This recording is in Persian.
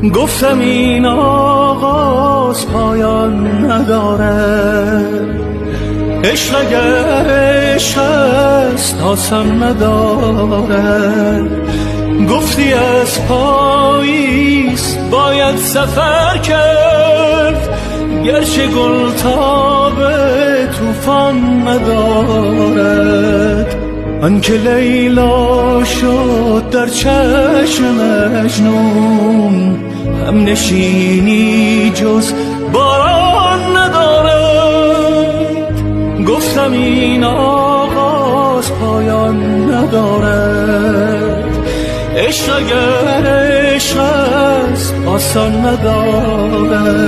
گفتم این آغاز پایان ندارد، عشق اگر عشق است آسان ندارد. گفتی از پاییز باید سفر کرد، گرچه گل تاب طوفان ندارد. آنکه لیلا شد در چشم مجنون، هم نشینی جز باران ندارد. گفتم این آغاز پایان ندارد، عشق اگر عشق است آسان ندارد.